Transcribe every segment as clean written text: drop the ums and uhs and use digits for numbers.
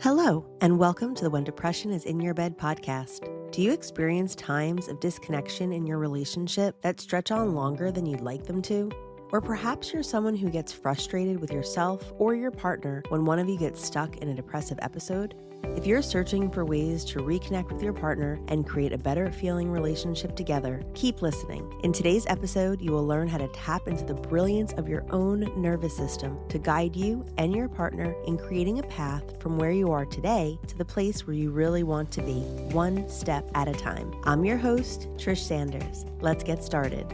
Hello, and welcome to the When Depression is in Your Bed podcast. Do you experience times of disconnection in your relationship that stretch on longer than you'd like them to? Or perhaps you're someone who gets frustrated with yourself or your partner when one of you gets stuck in a depressive episode? If you're searching for ways to reconnect with your partner and create a better feeling relationship together, keep listening. In today's episode, you will learn how to tap into the brilliance of your own nervous system to guide you and your partner in creating a path from where you are today to the place where you really want to be, one step at a time. I'm your host, Trish Sanders. Let's get started.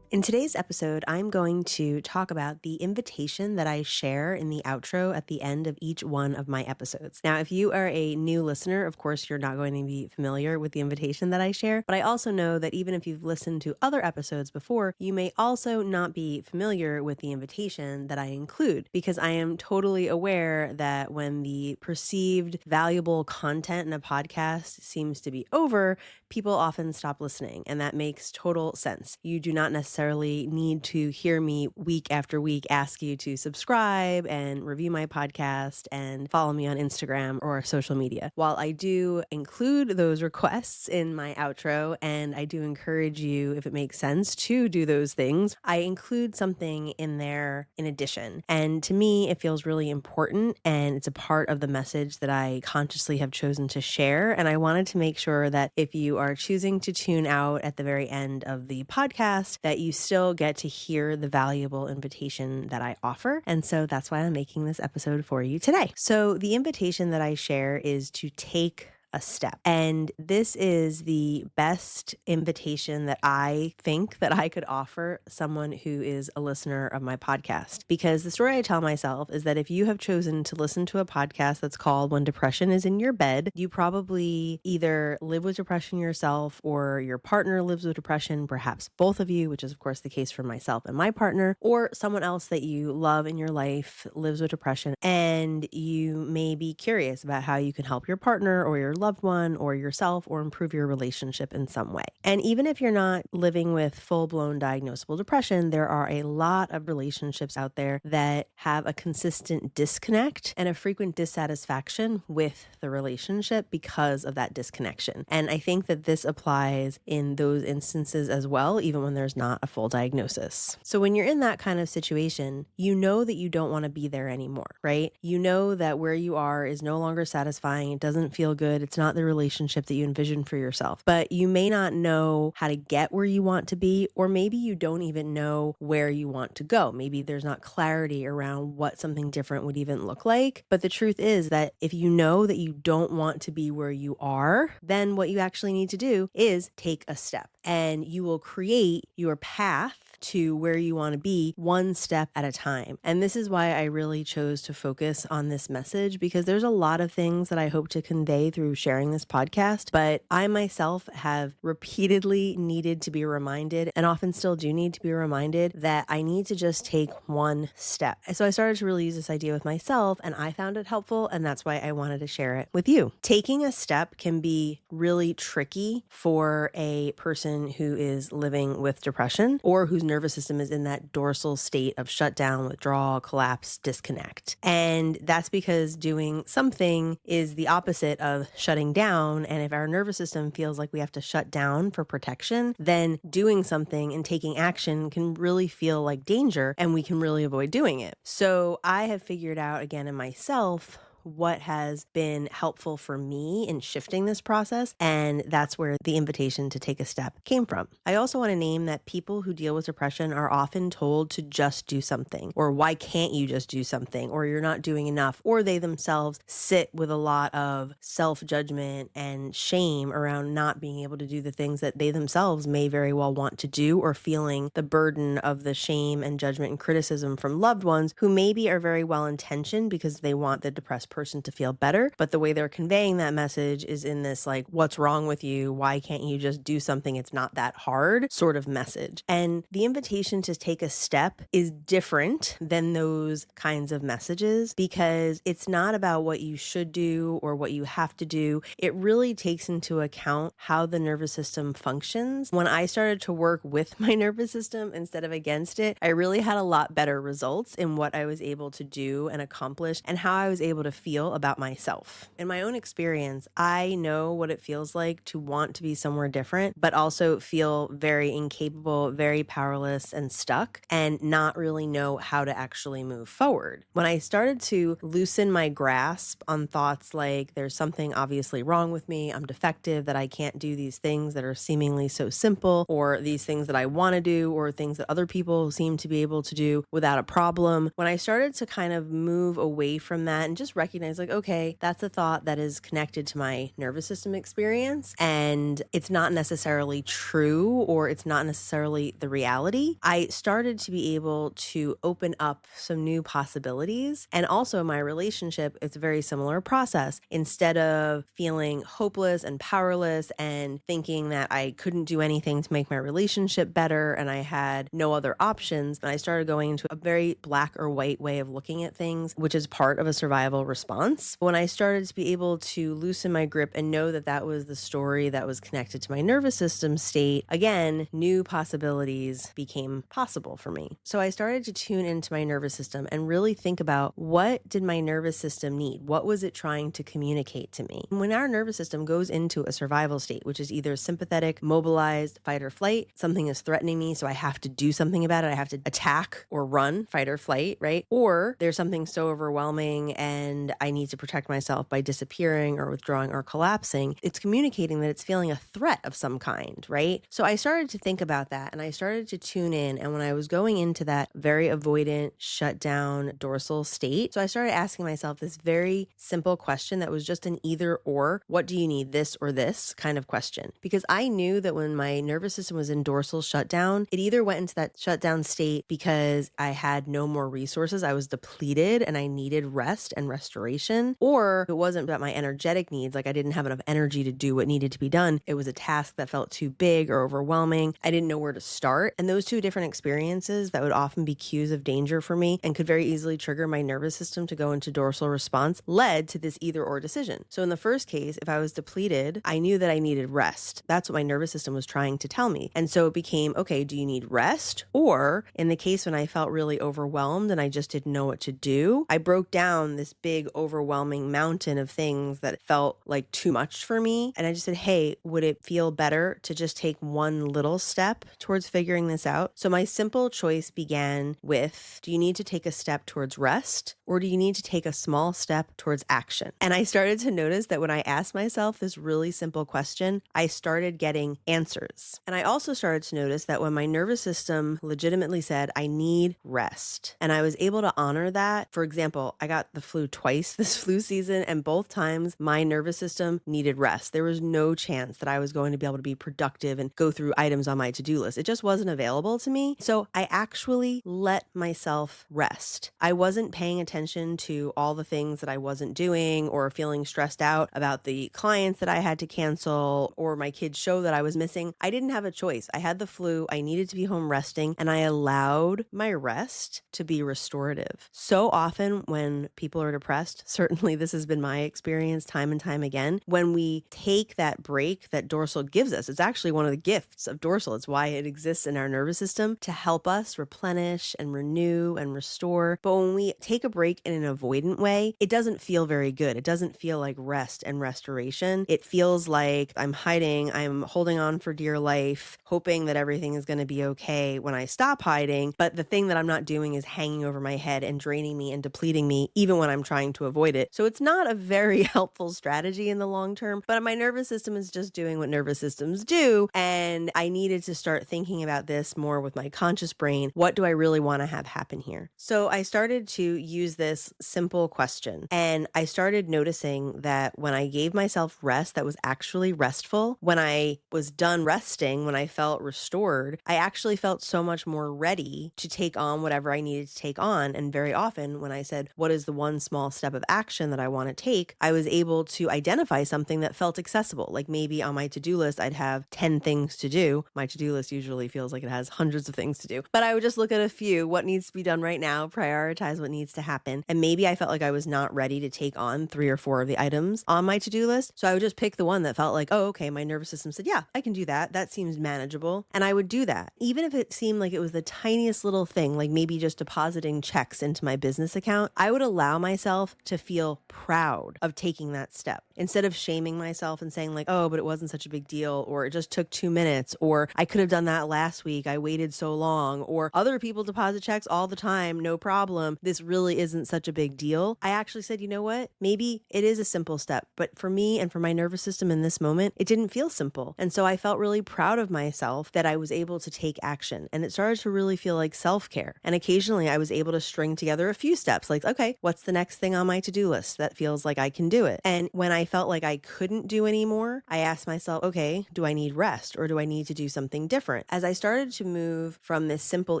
In today's episode, I'm going to talk about the invitation that I share in the outro at the end of each one of my episodes. Now, if you are a new listener, of course, you're not going to be familiar with the invitation that I share, but I also know that even if you've listened to other episodes before, you may also not be familiar with the invitation that I include, because I am totally aware that when the perceived valuable content in a podcast seems to be over, people often stop listening, and that makes total sense. You do not necessarily need to hear me week after week ask you to subscribe and review my podcast and follow me on Instagram or social media. While I do include those requests in my outro, and I do encourage you, if it makes sense, to do those things, I include something in there in addition. And to me, it feels really important, and it's a part of the message that I consciously have chosen to share. And I wanted to make sure that if you are choosing to tune out at the very end of the podcast, that you still get to hear the valuable invitation that I offer. And so that's why I'm making this episode for you today. So the invitation that I share is to take a step. And this is the best invitation that I think that I could offer someone who is a listener of my podcast. Because the story I tell myself is that if you have chosen to listen to a podcast that's called When Depression is in Your Bed, you probably either live with depression yourself or your partner lives with depression, perhaps both of you, which is of course the case for myself and my partner, or someone else that you love in your life lives with depression, and you may be curious about how you can help your partner or your loved one or yourself or improve your relationship in some way. And even if you're not living with full-blown diagnosable depression, there are a lot of relationships out there that have a consistent disconnect and a frequent dissatisfaction with the relationship because of that disconnection. And I think that this applies in those instances as well, even when there's not a full diagnosis. So when you're in that kind of situation, you know that you don't want to be there anymore, right? You know that where you are is no longer satisfying. It doesn't feel good. It's not the relationship that you envision for yourself, but you may not know how to get where you want to be, or maybe you don't even know where you want to go. Maybe there's not clarity around what something different would even look like. But the truth is that if you know that you don't want to be where you are, then what you actually need to do is take a step, and you will create your path to where you want to be one step at a time. And this is why I really chose to focus on this message, because there's a lot of things that I hope to convey through sharing this podcast, but I myself have repeatedly needed to be reminded, and often still do need to be reminded, that I need to just take one step. So I started to really use this idea with myself, and I found it helpful, and that's why I wanted to share it with you. Taking a step can be really tricky for a person who is living with depression or whose nervous system is in that dorsal state of shutdown, withdrawal, collapse, disconnect. And that's because doing something is the opposite of shutting down. And if our nervous system feels like we have to shut down for protection, then doing something and taking action can really feel like danger, and we can really avoid doing it. So I have figured out, again, in myself, what has been helpful for me in shifting this process, and that's where the invitation to take a step came from. I also want to name that people who deal with depression are often told to just do something, or why can't you just do something, or you're not doing enough, or they themselves sit with a lot of self-judgment and shame around not being able to do the things that they themselves may very well want to do, or feeling the burden of the shame and judgment and criticism from loved ones who maybe are very well intentioned because they want the depressed person to feel better, but the way they're conveying that message is in this like, what's wrong with you? Why can't you just do something? It's not that hard sort of message. And the invitation to take a step is different than those kinds of messages, because it's not about what you should do or what you have to do. It really takes into account how the nervous system functions. When I started to work with my nervous system instead of against it, I really had a lot better results in what I was able to do and accomplish, and how I was able to feel about myself. In my own experience, I know what it feels like to want to be somewhere different, but also feel very incapable, very powerless and stuck, and not really know how to actually move forward. When I started to loosen my grasp on thoughts like there's something obviously wrong with me, I'm defective, that I can't do these things that are seemingly so simple, or these things that I want to do, or things that other people seem to be able to do without a problem. When I started to kind of move away from that and just recognize like, okay, that's a thought that is connected to my nervous system experience and it's not necessarily true, or it's not necessarily the reality, I started to be able to open up some new possibilities. And also my relationship, it's a very similar process. Instead of feeling hopeless and powerless and thinking that I couldn't do anything to make my relationship better and I had no other options, I started going into a very black or white way of looking at things, which is part of a survival response. When I started to be able to loosen my grip and know that that was the story that was connected to my nervous system state, again, new possibilities became possible for me. So I started to tune into my nervous system and really think about, what did my nervous system need? What was it trying to communicate to me? When our nervous system goes into a survival state, which is either sympathetic, mobilized, fight or flight, something is threatening me, so I have to do something about it. I have to attack or run, fight or flight, right? Or there's something so overwhelming and I need to protect myself by disappearing or withdrawing or collapsing. It's communicating that it's feeling a threat of some kind, right? So I started to think about that and I started to tune in. And when I was going into that very avoidant, shutdown, dorsal state, so I started asking myself this very simple question that was just an either or, what do you need, this or this kind of question? Because I knew that when my nervous system was in dorsal shutdown, it either went into that shutdown state because I had no more resources, I was depleted and I needed rest and restoration, or it wasn't about my energetic needs, like I didn't have enough energy to do what needed to be done. It was a task that felt too big or overwhelming. I didn't know where to start. And those two different experiences that would often be cues of danger for me and could very easily trigger my nervous system to go into dorsal response led to this either or decision. So in the first case, if I was depleted, I knew that I needed rest. That's what my nervous system was trying to tell me. And so it became, okay, do you need rest? Or in the case when I felt really overwhelmed and I just didn't know what to do, I broke down this big overwhelming mountain of things that felt like too much for me. And I just said, hey, would it feel better to just take one little step towards figuring this out? So my simple choice began with, do you need to take a step towards rest, or do you need to take a small step towards action? And I started to notice that when I asked myself this really simple question, I started getting answers. And I also started to notice that when my nervous system legitimately said, I need rest, and I was able to honor that. For example, I got the flu twice this flu season, and both times my nervous system needed rest. There was no chance that I was going to be able to be productive and go through items on my to-do list. It just wasn't available to me. So I actually let myself rest. I wasn't paying attention to all the things that I wasn't doing or feeling stressed out about the clients that I had to cancel or my kid's show that I was missing. I didn't have a choice. I had the flu. I needed to be home resting, and I allowed my rest to be restorative. So often when people are depressed, certainly this has been my experience time and time again, when we take that break that dorsal gives us, it's actually one of the gifts of dorsal. It's why it exists in our nervous system, to help us replenish and renew and restore. But when we take a break in an avoidant way, it doesn't feel very good. It doesn't feel like rest and restoration. It feels like I'm hiding, I'm holding on for dear life, hoping that everything is going to be okay when I stop hiding. But the thing that I'm not doing is hanging over my head and draining me and depleting me, even when I'm trying to avoid it. So it's not a very helpful strategy in the long term, but my nervous system is just doing what nervous systems do. And I needed to start thinking about this more with my conscious brain. What do I really want to have happen here? So I started to use this simple question, and I started noticing that when I gave myself rest that was actually restful, when I was done resting, when I felt restored, I actually felt so much more ready to take on whatever I needed to take on. And very often when I said, what is the one small step of action that I want to take, I was able to identify something that felt accessible. Like maybe on my to-do list, I'd have 10 things to do. My to-do list usually feels like it has hundreds of things to do, but I would just look at a few, what needs to be done right now, prioritize what needs to happen, happen. And maybe I felt like I was not ready to take on 3 or 4 of the items on my to-do list. So I would just pick the one that felt like, oh, okay, my nervous system said, yeah, I can do that. That seems manageable. And I would do that. Even if it seemed like it was the tiniest little thing, like maybe just depositing checks into my business account, I would allow myself to feel proud of taking that step instead of shaming myself and saying like, oh, but it wasn't such a big deal, or it just took 2 minutes, or I could have done that last week. I waited so long, or other people deposit checks all the time. No problem. This really isn't such a big deal. I actually said, you know what? Maybe it is a simple step, but for me and for my nervous system in this moment, it didn't feel simple. And so I felt really proud of myself that I was able to take action, and it started to really feel like self-care. And occasionally I was able to string together a few steps like, okay, what's the next thing on my to-do list that feels like I can do it? And when I felt like I couldn't do anymore, I asked myself, okay, do I need rest or do I need to do something different? As I started to move from this simple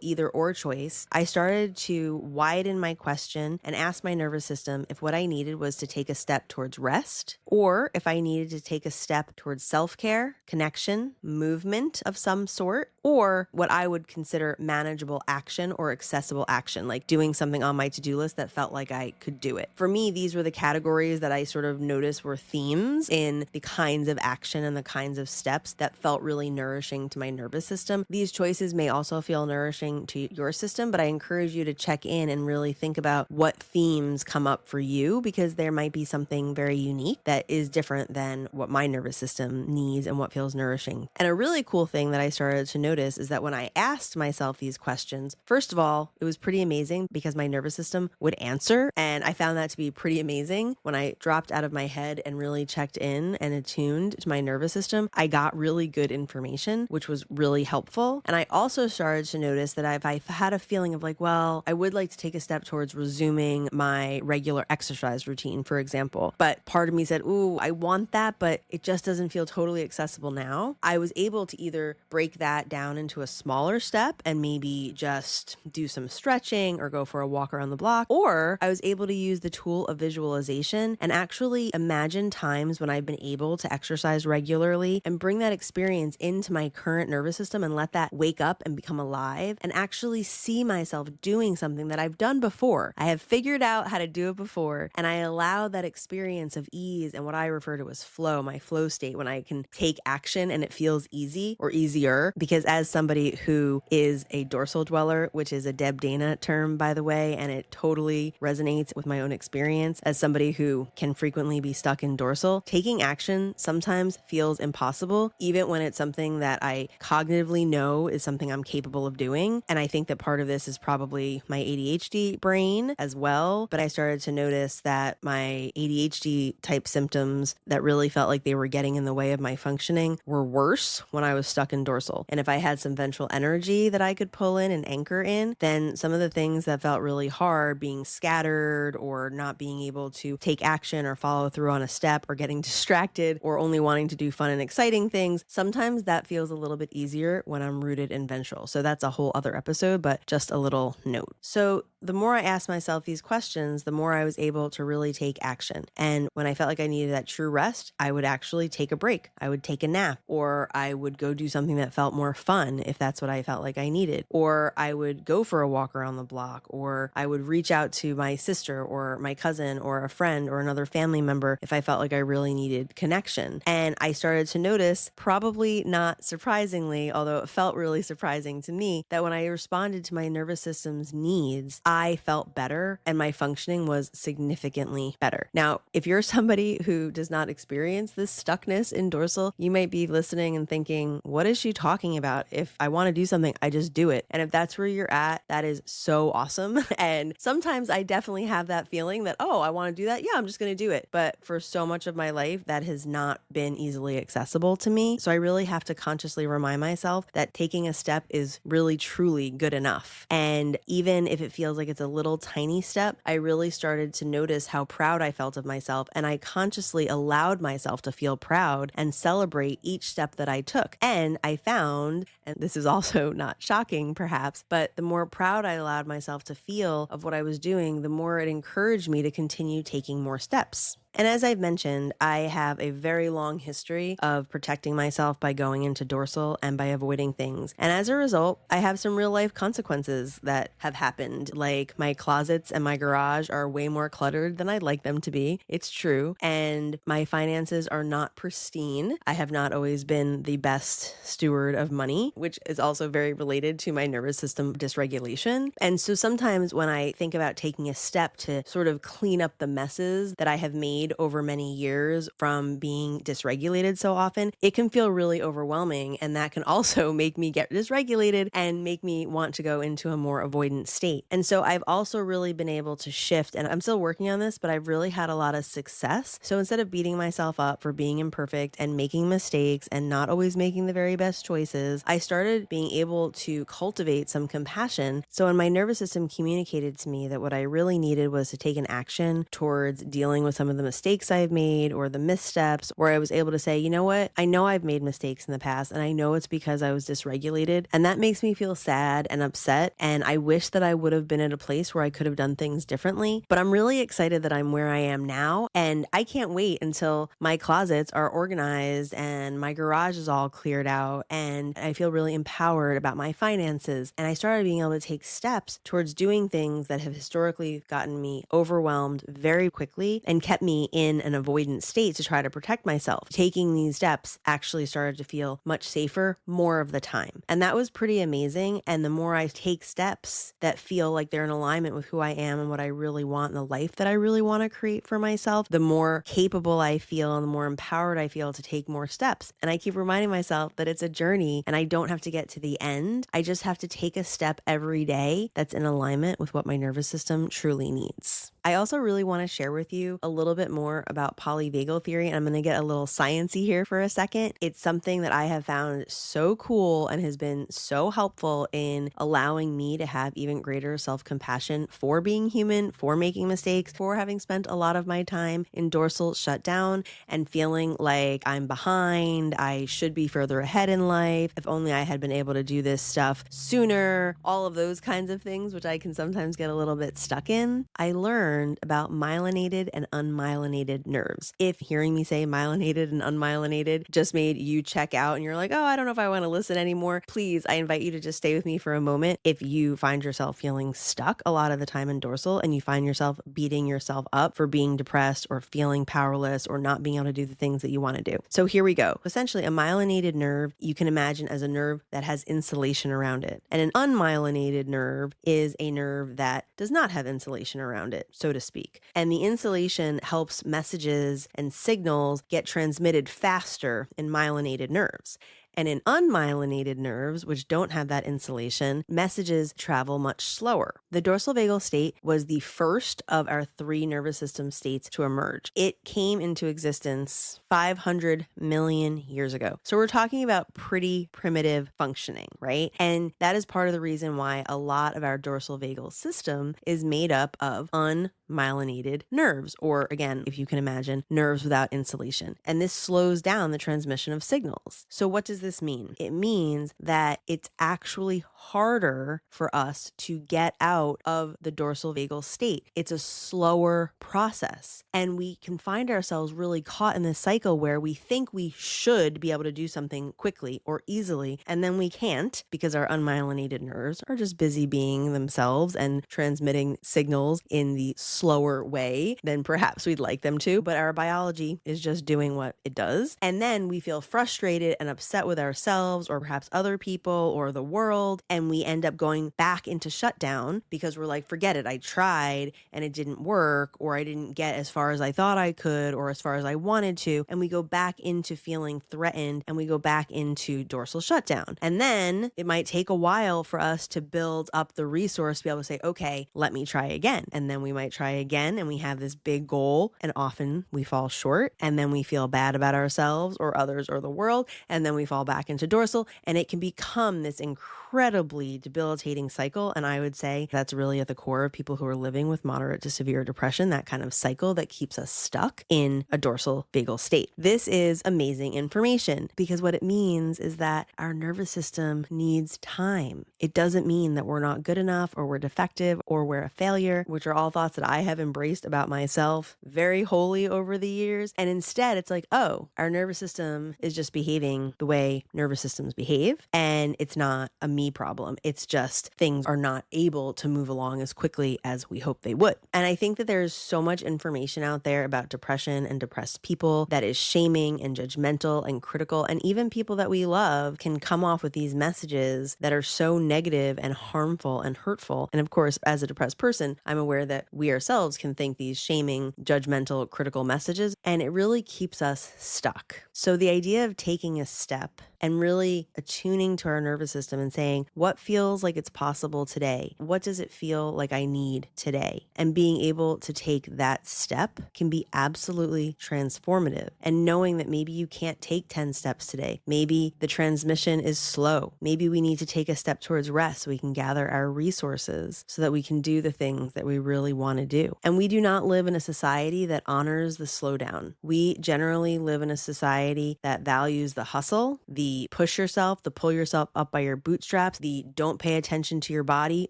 either or choice, I started to widen my question and ask my nervous system if what I needed was to take a step towards rest, or if I needed to take a step towards self-care, connection, movement of some sort, or what I would consider manageable action or accessible action, like doing something on my to-do list that felt like I could do it. For me, these were the categories that I sort of noticed were themes in the kinds of action and the kinds of steps that felt really nourishing to my nervous system. These choices may also feel nourishing to your system, but I encourage you to check in and really think about what themes come up for you, because there might be something very unique that is different than what my nervous system needs and what feels nourishing. And a really cool thing that I started to notice is that when I asked myself these questions, first of all, it was pretty amazing because my nervous system would answer. And I found that to be pretty amazing. When I dropped out of my head and really checked in and attuned to my nervous system, I got really good information, which was really helpful. And I also started to notice that if I had a feeling of like, well, I would like to take a step towards resuming my regular exercise routine, for example, but part of me said, ooh, I want that, but it just doesn't feel totally accessible now. I was able to either break that down into a smaller step and maybe just do some stretching or go for a walk around the block, or I was able to use the tool of visualization and actually imagine times when I've been able to exercise regularly and bring that experience into my current nervous system and let that wake up and become alive and actually see myself doing something that I've done before. I have figured out how to do it before, and I allow that experience of ease and what I refer to as flow, my flow state, when I can take action and it feels easy or easier. Because as somebody who is a dorsal dweller, which is a Deb Dana term, by the way, and it totally resonates with my own experience as somebody who can frequently be stuck in dorsal, taking action sometimes feels impossible, even when it's something that I cognitively know is something I'm capable of doing. And I think that part of this is probably my ADHD brain as well. But I started to notice that my ADHD type symptoms that really felt like they were getting in the way of my functioning were worse when I was stuck in dorsal. And if I had some ventral energy that I could pull in and anchor in, then some of the things that felt really hard, being scattered or not being able to take action or follow through on a step or getting distracted or only wanting to do fun and exciting things, sometimes that feels a little bit easier when I'm rooted in ventral. So that's a whole other episode, but just a little note. So the more I asked myself these questions, the more I was able to really take action. And when I felt like I needed that true rest, I would actually take a break. I would take a nap, or I would go do something that felt more fun if that's what I felt like I needed. Or I would go for a walk around the block, or I would reach out to my sister or my cousin or a friend or another family member if I felt like I really needed connection. And I started to notice, probably not surprisingly, although it felt really surprising to me, that when I responded to my nervous system's needs, I felt better and my functioning was significantly better. Now, if you're somebody who does not experience this stuckness in dorsal, you might be listening and thinking, what is she talking about? If I want to do something, I just do it. And if that's where you're at, that is so awesome. And sometimes I definitely have that feeling that, oh, I want to do that. Yeah, I'm just going to do it. But for so much of my life, that has not been easily accessible to me. So I really have to consciously remind myself that taking a step is really, truly good enough. And even if it feels like it's a little tiny step, I really started to notice how proud I felt of myself. And I consciously allowed myself to feel proud and celebrate each step that I took. And I found, and this is also not shocking perhaps, but the more proud I allowed myself to feel of what I was doing, the more it encouraged me to continue taking more steps. And as I've mentioned, I have a very long history of protecting myself by going into dorsal and by avoiding things. And as a result, I have some real life consequences that have happened. Like my closets and my garage are way more cluttered than I'd like them to be. It's true. And my finances are not pristine. I have not always been the best steward of money, which is also very related to my nervous system dysregulation. And so sometimes when I think about taking a step to sort of clean up the messes that I have made over many years from being dysregulated so often, it can feel really overwhelming. And that can also make me get dysregulated and make me want to go into a more avoidant state. And so I've also really been able to shift, and I'm still working on this, but I've really had a lot of success. So instead of beating myself up for being imperfect and making mistakes and not always making the very best choices, I started being able to cultivate some compassion. So when my nervous system communicated to me that what I really needed was to take an action towards dealing with some of the mistakes I've made or the missteps, where I was able to say, you know what, I know I've made mistakes in the past and I know it's because I was dysregulated, and that makes me feel sad and upset, and I wish that I would have been at a place where I could have done things differently. But I'm really excited that I'm where I am now, and I can't wait until my closets are organized and my garage is all cleared out and I feel really empowered about my finances. And I started being able to take steps towards doing things that have historically gotten me overwhelmed very quickly and kept me in an avoidant state to try to protect myself. Taking these steps actually started to feel much safer more of the time. And that was pretty amazing. And the more I take steps that feel like they're in alignment with who I am and what I really want and the life that I really want to create for myself, the more capable I feel and the more empowered I feel to take more steps. And I keep reminding myself that it's a journey and I don't have to get to the end. I just have to take a step every day that's in alignment with what my nervous system truly needs. I also really want to share with you a little bit more about polyvagal theory, and I'm going to get a little sciencey here for a second. It's something that I have found so cool and has been so helpful in allowing me to have even greater self-compassion for being human, for making mistakes, for having spent a lot of my time in dorsal shutdown and feeling like I'm behind, I should be further ahead in life, if only I had been able to do this stuff sooner, all of those kinds of things, which I can sometimes get a little bit stuck in. I learned about myelinated and unmyelinated nerves. If hearing me say myelinated and unmyelinated just made you check out and you're like, oh, I don't know if I want to listen anymore, please, I invite you to just stay with me for a moment. If you find yourself feeling stuck a lot of the time in dorsal and you find yourself beating yourself up for being depressed or feeling powerless or not being able to do the things that you want to do. So here we go. Essentially, a myelinated nerve you can imagine as a nerve that has insulation around it. And an unmyelinated nerve is a nerve that does not have insulation around it, so to speak. And the insulation helps messages and signals get transmitted faster in myelinated nerves. And in unmyelinated nerves, which don't have that insulation, messages travel much slower. The dorsal vagal state was the first of our 3 nervous system states to emerge. It came into existence 500 million years ago. So we're talking about pretty primitive functioning, right? And that is part of the reason why a lot of our dorsal vagal system is made up of unmyelinated nerves, or again, if you can imagine, nerves without insulation. And this slows down the transmission of signals. So what does this mean? It means that it's actually harder for us to get out of the dorsal vagal state. It's a slower process. And we can find ourselves really caught in this cycle where we think we should be able to do something quickly or easily, and then we can't because our unmyelinated nerves are just busy being themselves and transmitting signals in the slower way than perhaps we'd like them to. But our biology is just doing what it does. And then we feel frustrated and upset with ourselves or perhaps other people or the world. And we end up going back into shutdown because we're like, forget it. I tried and it didn't work, or I didn't get as far as I thought I could or as far as I wanted to. And we go back into feeling threatened and we go back into dorsal shutdown. And then it might take a while for us to build up the resource to be able to say, okay, let me try again. And then we might try again and we have this big goal and often we fall short and then we feel bad about ourselves or others or the world. And then we fall back into dorsal and it can become this incredible incredibly debilitating cycle. And I would say that's really at the core of people who are living with moderate to severe depression, that kind of cycle that keeps us stuck in a dorsal vagal state. This is amazing information because what it means is that our nervous system needs time. It doesn't mean that we're not good enough or we're defective or we're a failure, which are all thoughts that I have embraced about myself very wholly over the years. And instead, it's like, oh, our nervous system is just behaving the way nervous systems behave. And it's not a me problem. It's just things are not able to move along as quickly as we hope they would. And I think that there's so much information out there about depression and depressed people that is shaming and judgmental and critical. And even people that we love can come off with these messages that are so negative and harmful and hurtful. And of course, as a depressed person, I'm aware that we ourselves can think these shaming, judgmental, critical messages, and it really keeps us stuck. So the idea of taking a step and really attuning to our nervous system and saying, what feels like it's possible today? What does it feel like I need today? And being able to take that step can be absolutely transformative. And knowing that maybe you can't take 10 steps today. Maybe the transmission is slow. Maybe we need to take a step towards rest so we can gather our resources so that we can do the things that we really want to do. And we do not live in a society that honors the slowdown. We generally live in a society that values the hustle, the push yourself, the pull yourself up by your bootstraps, the don't pay attention to your body,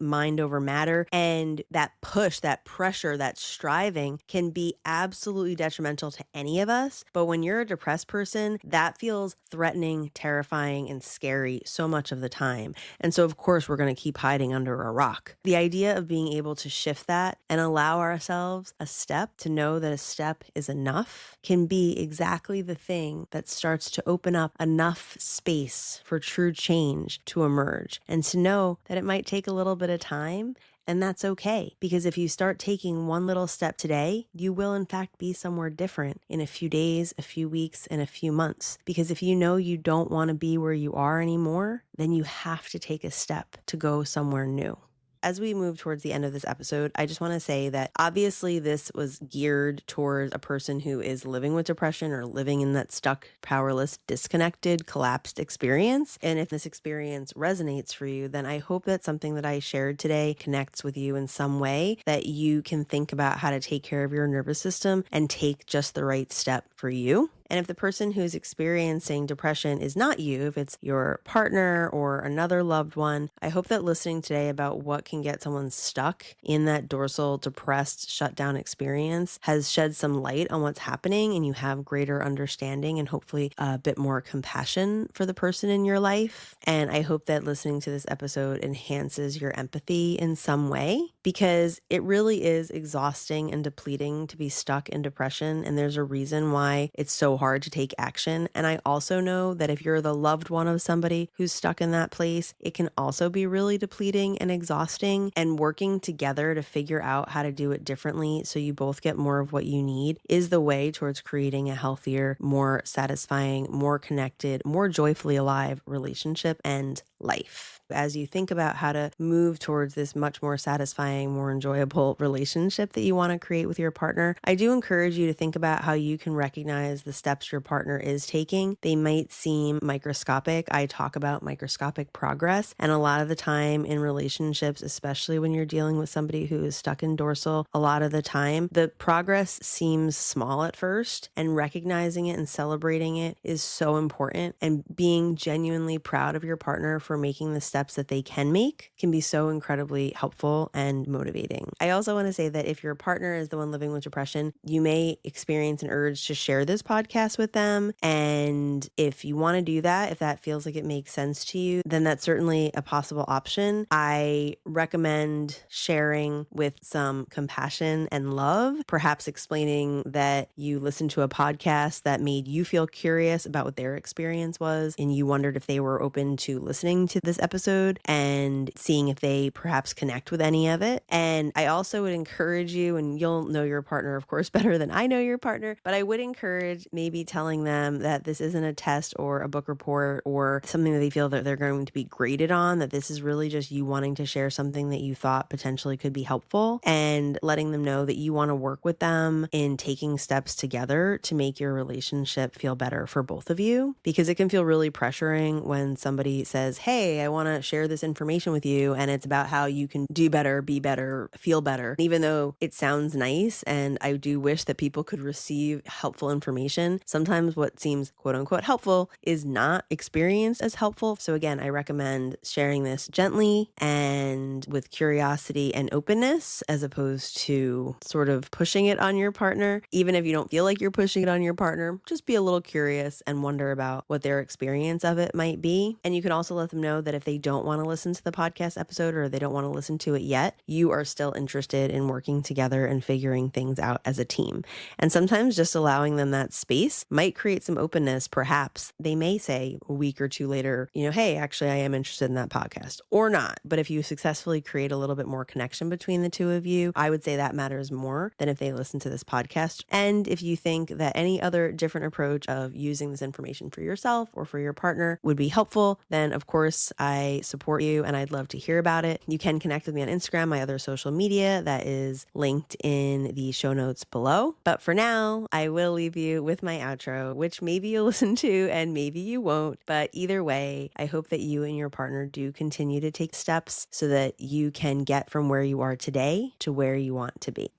mind over matter. And that push, that pressure, that striving can be absolutely detrimental to any of us. But when you're a depressed person, that feels threatening, terrifying, and scary so much of the time. And so, of course, we're going to keep hiding under a rock. The idea of being able to shift that and allow ourselves a step, to know that a step is enough, can be exactly the thing that starts to open up enough space for true change to emerge, and to know that it might take a little bit of time. And that's okay, because if you start taking one little step today, you will in fact be somewhere different in a few days, a few weeks, and a few months. Because if you know you don't want to be where you are anymore, then you have to take a step to go somewhere new. As we move towards the end of this episode, I just want to say that obviously this was geared towards a person who is living with depression or living in that stuck, powerless, disconnected, collapsed experience. And if this experience resonates for you, then I hope that something that I shared today connects with you in some way, that you can think about how to take care of your nervous system and take just the right step for you. And if the person who's experiencing depression is not you, if it's your partner or another loved one, I hope that listening today about what can get someone stuck in that dorsal, depressed, shutdown experience has shed some light on what's happening, and you have greater understanding and hopefully a bit more compassion for the person in your life. And I hope that listening to this episode enhances your empathy in some way, because it really is exhausting and depleting to be stuck in depression. And there's a reason why it's so hard to take action. And I also know that if you're the loved one of somebody who's stuck in that place, it can also be really depleting and exhausting. And working together to figure out how to do it differently so you both get more of what you need is the way towards creating a healthier, more satisfying, more connected, more joyfully alive relationship and life. As you think about how to move towards this much more satisfying, more enjoyable relationship that you want to create with your partner, I do encourage you to think about how you can recognize the steps your partner is taking. They might seem microscopic. I talk about microscopic progress, and a lot of the time in relationships, especially when you're dealing with somebody who is stuck in dorsal, a lot of the time the progress seems small at first, and recognizing it and celebrating it is so important. And being genuinely proud of your partner for making the steps that they can make can be so incredibly helpful and motivating. I also want to say that if your partner is the one living with depression, you may experience an urge to share this podcast with them. And if you want to do that, if that feels like it makes sense to you, then that's certainly a possible option. I recommend sharing with some compassion and love, perhaps explaining that you listened to a podcast that made you feel curious about what their experience was, and you wondered if they were open to listening to this episode and seeing if they perhaps connect with any of it. And I also would encourage you, and you'll know your partner, of course, better than I know your partner, but I would encourage maybe telling them that this isn't a test or a book report or something that they feel that they're going to be graded on, that this is really just you wanting to share something that you thought potentially could be helpful, and letting them know that you want to work with them in taking steps together to make your relationship feel better for both of you, because it can feel really pressuring when somebody says, hey, I want to share this information with you, and it's about how you can do better, be better, feel better. Even though it sounds nice, and I do wish that people could receive helpful information, sometimes what seems quote unquote helpful is not experienced as helpful. So again, I recommend sharing this gently and with curiosity and openness, as opposed to sort of pushing it on your partner. Even if you don't feel like you're pushing it on your partner, just be a little curious and wonder about what their experience of it might be. And you can also let them know that if they don't want to listen to the podcast episode, or they don't want to listen to it yet, you are still interested in working together and figuring things out as a team. And sometimes just allowing them that space might create some openness. Perhaps they may say a week or two later, hey, actually, I am interested in that podcast, or not. But if you successfully create a little bit more connection between the two of you, I would say that matters more than if they listen to this podcast. And if you think that any other different approach of using this information for yourself or for your partner would be helpful, then of course I support you and I'd love to hear about it. You can connect with me on Instagram, my other social media that is linked in the show notes below. But for now, I will leave you with my outro, which maybe you'll listen to and maybe you won't. But either way, I hope that you and your partner do continue to take steps so that you can get from where you are today to where you want to be.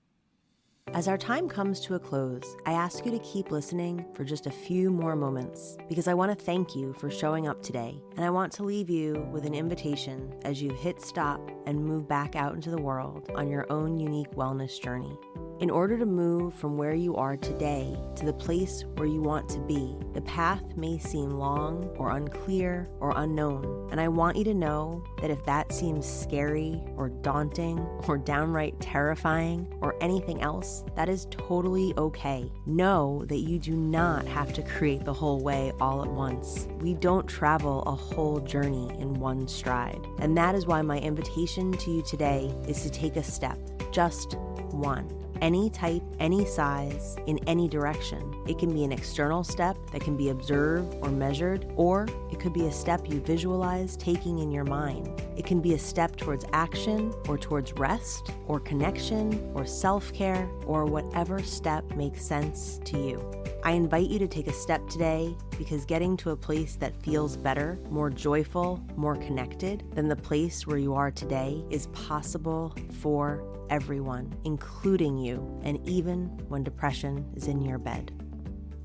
As our time comes to a close, I ask you to keep listening for just a few more moments, because I want to thank you for showing up today, and I want to leave you with an invitation as you hit stop and move back out into the world on your own unique wellness journey. In order to move from where you are today to the place where you want to be, the path may seem long or unclear or unknown, and I want you to know that if that seems scary or daunting or downright terrifying or anything else, that is totally okay. Know that you do not have to create the whole way all at once. We don't travel a whole journey in one stride. And that is why my invitation to you today is to take a step, just one. Any type, any size, in any direction. It can be an external step that can be observed or measured, or it could be a step you visualize taking in your mind. It can be a step towards action, or towards rest, or connection, or self-care, or whatever step makes sense to you. I invite you to take a step today, because getting to a place that feels better, more joyful, more connected than the place where you are today is possible for everyone, including you, and even when depression is in your bed.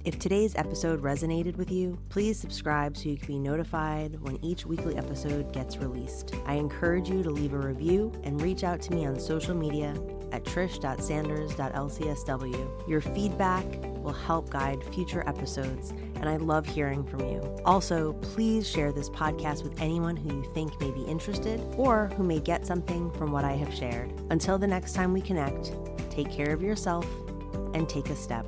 If today's episode resonated with you, please subscribe so you can be notified when each weekly episode gets released. I encourage you to leave a review and reach out to me on social media at trish.sanders.lcsw. Your feedback will help guide future episodes, and I love hearing from you. Also, please share this podcast with anyone who you think may be interested or who may get something from what I have shared. Until the next time we connect, take care of yourself and take a step.